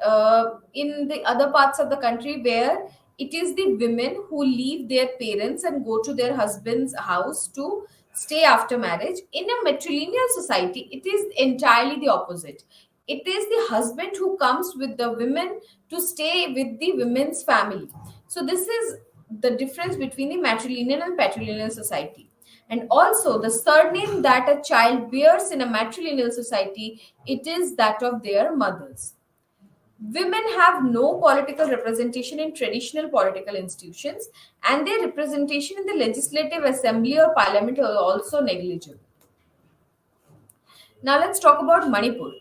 in the other parts of the country where it is the women who leave their parents and go to their husband's house to stay after marriage. In a matrilineal society, it is entirely the opposite. It is the husband who comes with the women to stay with the women's family. So this is the difference between the matrilineal and patrilineal society. And also the surname that a child bears in a matrilineal society, it is that of their mothers. Women have no political representation in traditional political institutions, and their representation in the legislative assembly or parliament are also negligible. Now let's talk about Manipur.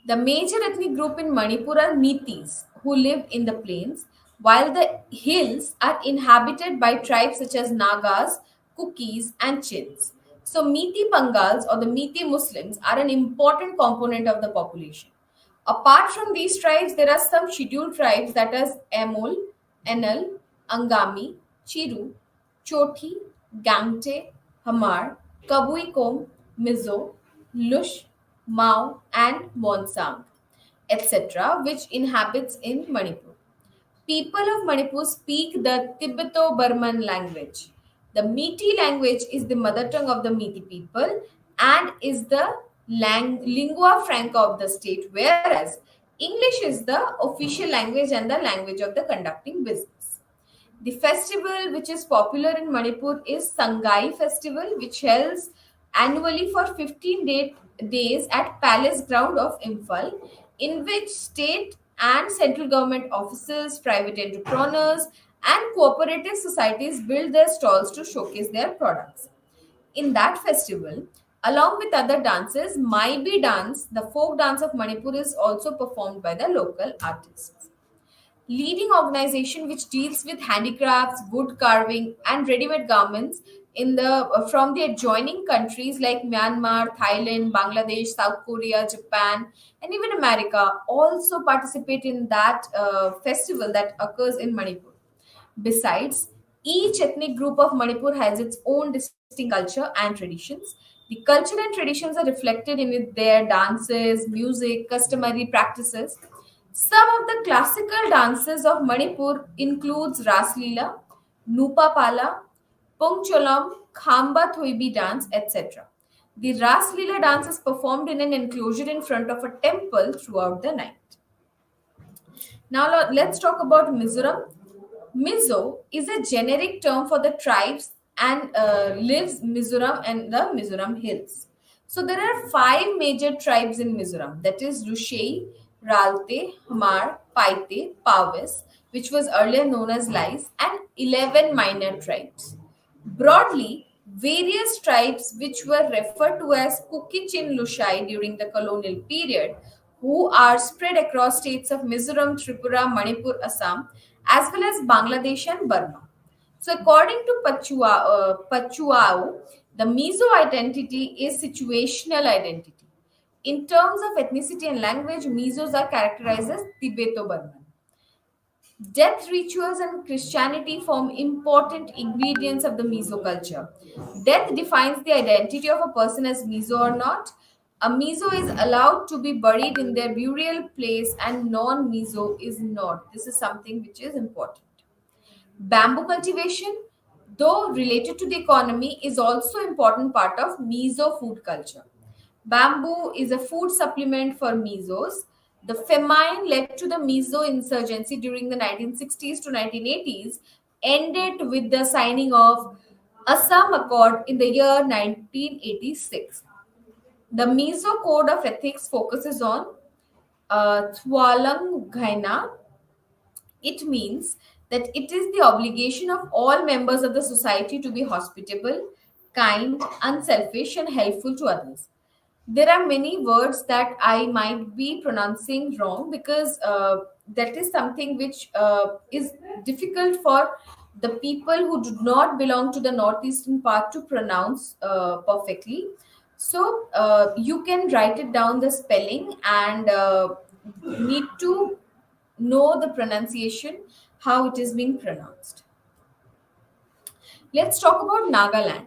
The major ethnic group in Manipur are Meiteis, who live in the plains, while the hills are inhabited by tribes such as Nagas, Kukis, and Chins. So Meitei Bangals or the Meitei Muslims are an important component of the population. Apart from these tribes, there are some scheduled tribes that is Emol, Enal, Angami, Chiru, Choti, Gangte, Hamar, Kabuikom, Mizo, Lush, Mao, and Monsang, etc., which inhabits in Manipur. People of Manipur speak the Tibeto-Burman language. The Meitei language is the mother tongue of the Meitei people and is the lingua franca of the state, whereas English is the official language and the language of the conducting business. The festival which is popular in Manipur is Sangai Festival, which holds annually for 15 days at Palace Ground of Imphal, in which state and central government offices, private entrepreneurs, and cooperative societies build their stalls to showcase their products. In that festival, along with other dances, Maibi dance, the folk dance of Manipur, is also performed by the local artists. Leading organization which deals with handicrafts, wood carving, and ready-made garments in the from the adjoining countries like Myanmar, Thailand, Bangladesh, South Korea, Japan, and even America also participate in that festival that occurs in Manipur. Besides, each ethnic group of Manipur has its own distinct culture and traditions. The culture and traditions are reflected in their dances, music, customary practices. Some of the classical dances of Manipur includes Ras Leela, Nupa Pala, Pungcholam, Khamba Thoibi dance, etc. The Ras Leela dance is performed in an enclosure in front of a temple throughout the night. Now let's talk about Mizoram. Mizo is a generic term for the tribes and lives Mizoram and the Mizoram hills. So there are five major tribes in Mizoram, that is Lushei, Ralte, Hamar, Paite, Pawes, which was earlier known as Lais, and 11 minor tribes. Broadly, various tribes which were referred to as Kukichin Lushai during the colonial period, who are spread across states of Mizoram, Tripura, Manipur, Assam, as well as Bangladesh and Burma. So, according to Pachuao, the Mizo identity is situational identity. In terms of ethnicity and language, Mizos are characterized as Tibeto-Burman. Death rituals and Christianity form important ingredients of the Mizo culture. Death defines the identity of a person as Mizo or not. A Mizo is allowed to be buried in their burial place and non Mizo is not. This is something which is important. Bamboo cultivation, though related to the economy, is also important part of Mizo food culture. Bamboo is a food supplement for Mizos. The famine led to the Mizo insurgency during the 1960s to 1980s, ended with the signing of Assam Accord in the year 1986. The Mizo Code of Ethics focuses on Thwalang Ghaina. It means that it is the obligation of all members of the society to be hospitable, kind, unselfish, and helpful to others. There are many words that I might be pronouncing wrong because that is something which is difficult for the people who do not belong to the northeastern part to pronounce perfectly. So you can write it down the spelling and need to know the pronunciation, how it is being pronounced. Let's talk about Nagaland.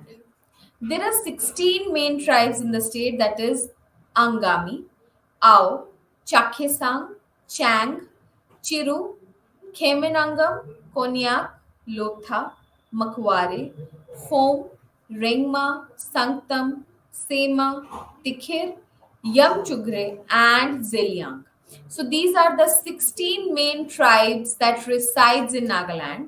There are 16 main tribes in the state, that is Angami, Ao, Chakhesang, Chang, Chiru, Khemenangam, Konyak, Lotha, Makware, Phom, Rengma, Sanktam, Sema, Tikhir, Yamchugre, and Zeliang. So these are the 16 main tribes that resides in Nagaland.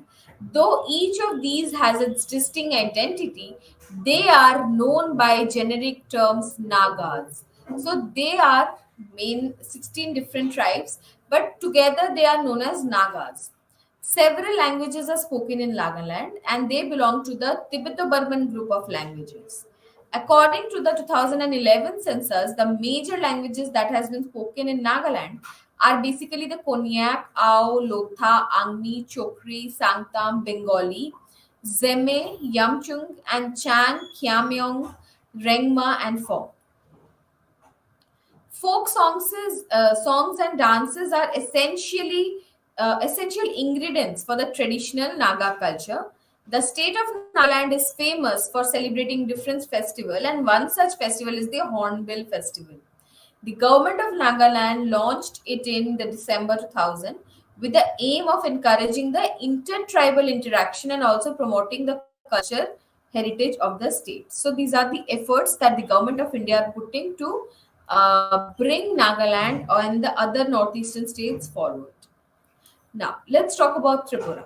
Though each of these has its distinct identity, they are known by generic terms Nagas. So they are main 16 different tribes, but together they are known as Nagas. Several languages are spoken in Nagaland and they belong to the Tibeto-Burman group of languages. According to the 2011 census, the major languages that has been spoken in Nagaland are basically the Konyak, Ao, Lotha, Angmi, Chokri, Sangtam, Bengali, Zeme, Yamchung, and Chan, Kyameong, Rengma, and Phom. Songs and dances are essential ingredients for the traditional Naga culture. The state of Nagaland is famous for celebrating different festivals, and one such festival is the Hornbill Festival. The government of Nagaland launched it in the December 2000 with the aim of encouraging the intertribal interaction and also promoting the culture heritage of the state. So these are the efforts that the government of India are putting to bring Nagaland and the other northeastern states forward. Now, let's talk about Tripura.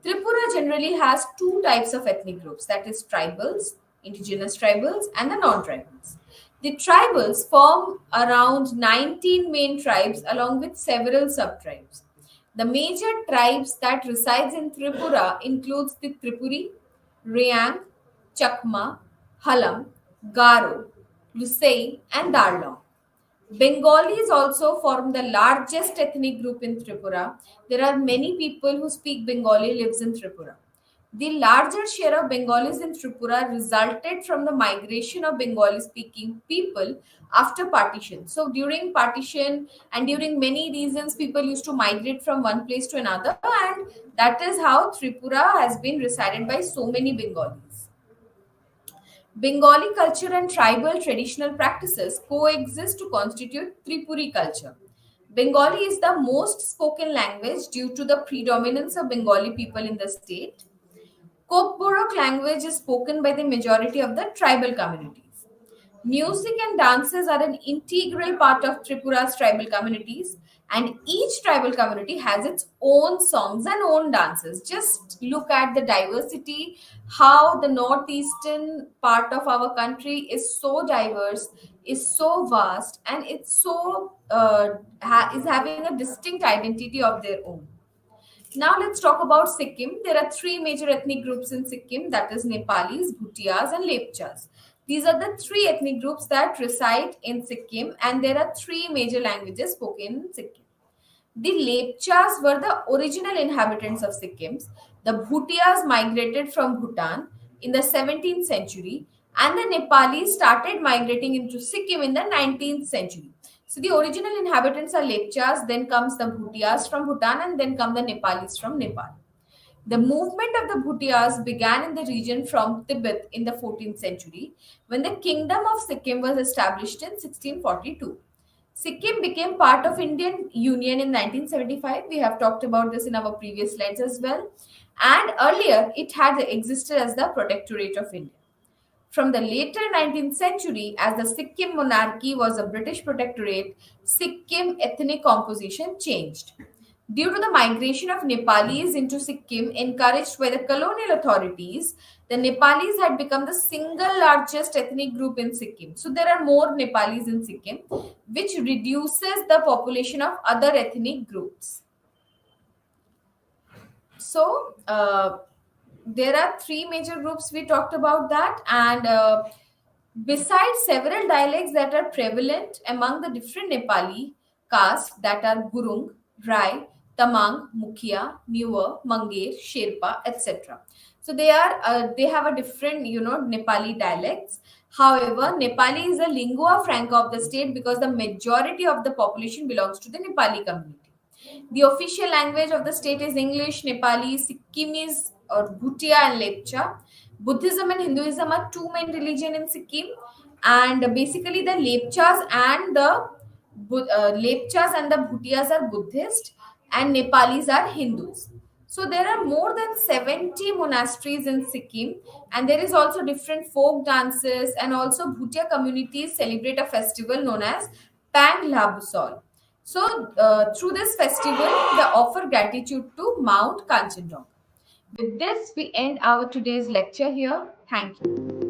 Tripura generally has two types of ethnic groups, that is tribals, indigenous tribals, and the non-tribals. The tribals form around 19 main tribes along with several sub-tribes. The major tribes that resides in Tripura includes the Tripuri, Rayang, Chakma, Halam, Garo, Lusei, and Darlong. Bengalis also form the largest ethnic group in Tripura. There are many people who speak Bengali lives in Tripura. The larger share of Bengalis in Tripura resulted from the migration of Bengali speaking people after partition. So during partition and during many reasons, people used to migrate from one place to another, and that is how Tripura has been resided by so many Bengalis. Bengali culture and tribal traditional practices coexist to constitute Tripuri culture. Bengali is the most spoken language due to the predominance of Bengali people in the state. Kokborok language is spoken by the majority of the tribal communities. Music and dances are an integral part of Tripura's tribal communities, and each tribal community has its own songs and own dances. Just look at the diversity, how the northeastern part of our country is so diverse, is so vast, and it's so is having a distinct identity of their own. Now let's talk about Sikkim. There are three major ethnic groups in Sikkim, that is Nepalis, Bhutias, and Lepchas. These are the three ethnic groups that reside in Sikkim, and there are three major languages spoken in Sikkim. The Lepchas were the original inhabitants of Sikkim. The Bhutias migrated from Bhutan in the 17th century, and the Nepalis started migrating into Sikkim in the 19th century. So the original inhabitants are Lepchas, then comes the Bhutias from Bhutan, and then come the Nepalis from Nepal. The movement of the Bhutias began in the region from Tibet in the 14th century when the Kingdom of Sikkim was established in 1642. Sikkim became part of Indian Union in 1975. We have talked about this in our previous slides as well. And earlier, it had existed as the Protectorate of India. From the later 19th century, as the Sikkim monarchy was a British protectorate, Sikkim ethnic composition changed. Due to the migration of Nepalis into Sikkim, encouraged by the colonial authorities, the Nepalis had become the single largest ethnic group in Sikkim. So there are more Nepalis in Sikkim, which reduces the population of other ethnic groups. So there are three major groups we talked about that, and besides several dialects that are prevalent among the different Nepali castes that are Gurung, Rai, Tamang, Mukhia, Newer, Manger, Sherpa, etc. So they have a different Nepali dialects. However, Nepali is a lingua franca of the state because the majority of the population belongs to the Nepali community. The official language of the state is English, Nepali, Sikkimese, or Bhutia and Lepcha. Buddhism and Hinduism are two main religion in Sikkim, and basically the Lepchas and the Bhutias are Buddhist, and Nepalis are Hindus. So there are more than 70 monasteries in Sikkim, and there is also different folk dances, and also Bhutia communities celebrate a festival known as Pang Labsol. So through this festival, they offer gratitude to Mount Kanchenjunga. With this, we end our today's lecture here. Thank you.